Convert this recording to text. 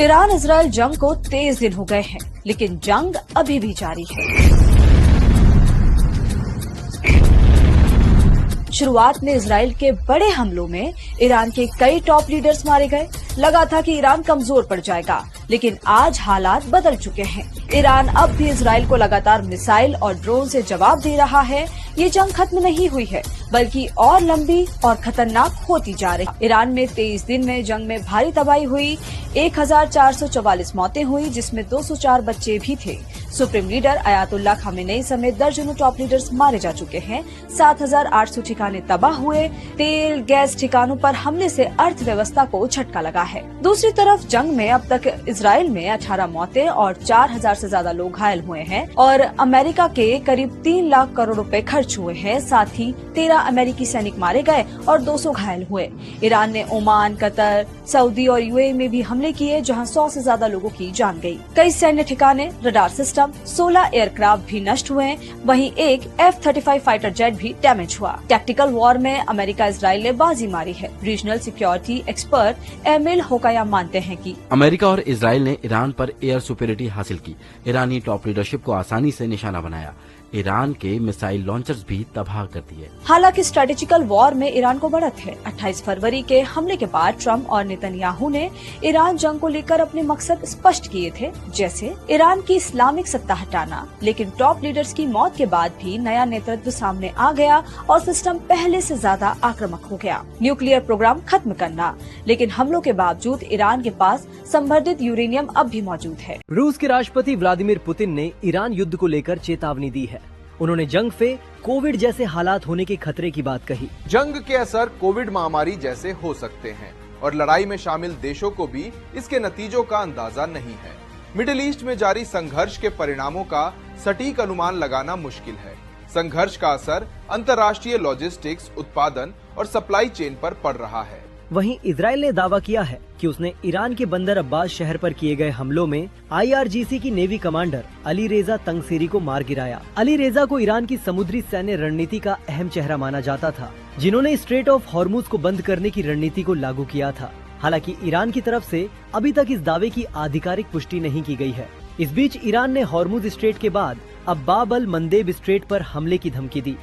Iran Israel जंग को 23 दिन हो गए हैं, लेकिन जंग अभी भी जारी है। शुरुआत में इजराइल के बड़े हमलों में ईरान के कई टॉप लीडर्स मारे गए। लगा था कि ईरान कमजोर पड़ जाएगा, लेकिन आज हालात बदल चुके हैं। ईरान अब भी इजराइल को लगातार मिसाइल और ड्रोन से जवाब दे रहा है। ये जंग खत्म नहीं हुई है, बल्कि और लंबी और खतरनाक होती जा रही है। ईरान में 23 दिन में जंग में भारी तबाही हुई। 1444 मौतें हुई, जिसमें 204 बच्चे भी थे। सुप्रीम लीडर अयातुल्लाह खामेनेई समेत दर्जनों टॉप लीडर्स मारे जा चुके हैं। 7800 ठिकाने तबाह हुए। तेल गैस ठिकानों पर हमले से अर्थव्यवस्था को झटका लगा है। दूसरी तरफ जंग में अब तक इजराइल में 18 मौतें और 4000 से ज्यादा लोग घायल हुए हैं और अमेरिका के करीब 3 लाख करोड़ रुपए खर्च हुए हैं। साथ ही 13 अमेरिकी सैनिक मारे गए और 200 घायल हुए। ईरान ने ओमान, कतर, सऊदी और यूएई में भी हमले किए, जहां 100 से ज्यादा लोगों की जान गई। कई सैन्य ठिकाने, रडार सिस्टम, 16 एयरक्राफ्ट भी नष्ट हुए। वहीं एक F-35 फाइटर जेट भी डैमेज हुआ। टैक्टिकल वॉर में अमेरिका इजराइल ने बाजी मारी है। रीजनल सिक्योरिटी एक्सपर्ट एमिल होकाया मानते हैं कि अमेरिका और इजराइल ने ईरान पर एयर सुपेरिटी हासिल की। ईरानी टॉप लीडरशिप को आसानी से निशाना बनाया। ईरान के मिसाइल लॉन्चर्स भी तबाह कर दिए। हालांकि स्ट्रेटेजिकल वॉर में ईरान को बढ़त है। 28 फरवरी के हमले के बाद ट्रम्प और नेतन्याहू ने ईरान जंग को लेकर अपने मकसद स्पष्ट किए थे, जैसे ईरान की इस्लामिक सत्ता हटाना। लेकिन टॉप लीडर्स की मौत के बाद भी नया नेतृत्व सामने आ गया और सिस्टम पहले से ज्यादा आक्रामक हो गया। न्यूक्लियर प्रोग्राम खत्म करना, लेकिन हमलों के बावजूद ईरान के पास संवर्धित यूरेनियम अब भी मौजूद है। रूस के राष्ट्रपति व्लादिमीर पुतिन ने ईरान युद्ध को लेकर चेतावनी दी है। उन्होंने जंग से कोविड जैसे हालात होने के खतरे की बात कही। जंग के असर कोविड महामारी जैसे हो सकते हैं और लड़ाई में शामिल देशों को भी इसके नतीजों का अंदाजा नहीं है। मिडिल ईस्ट में जारी संघर्ष के परिणामों का सटीक अनुमान लगाना मुश्किल है। संघर्ष का असर अंतर्राष्ट्रीय लॉजिस्टिक्स, उत्पादन और सप्लाई चेन पर पड़ रहा है। वहीं इजराइल ने दावा किया है कि उसने ईरान के बंदर अब्बास शहर पर किए गए हमलों में IRGC की नेवी कमांडर अली रेजा तंगसेरी को मार गिराया। अली रेजा को ईरान की समुद्री सैन्य रणनीति का अहम चेहरा माना जाता था, जिन्होंने स्ट्रेट ऑफ हॉर्मुज को बंद करने की रणनीति को लागू किया था। हालांकि ईरान की तरफ से अभी तक इस दावे की आधिकारिक पुष्टि नहीं की गई है। इस बीच ईरान ने हॉर्मुज स्ट्रेट के बाद अब बाब अल मंदेब स्ट्रेट पर हमले की धमकी दी।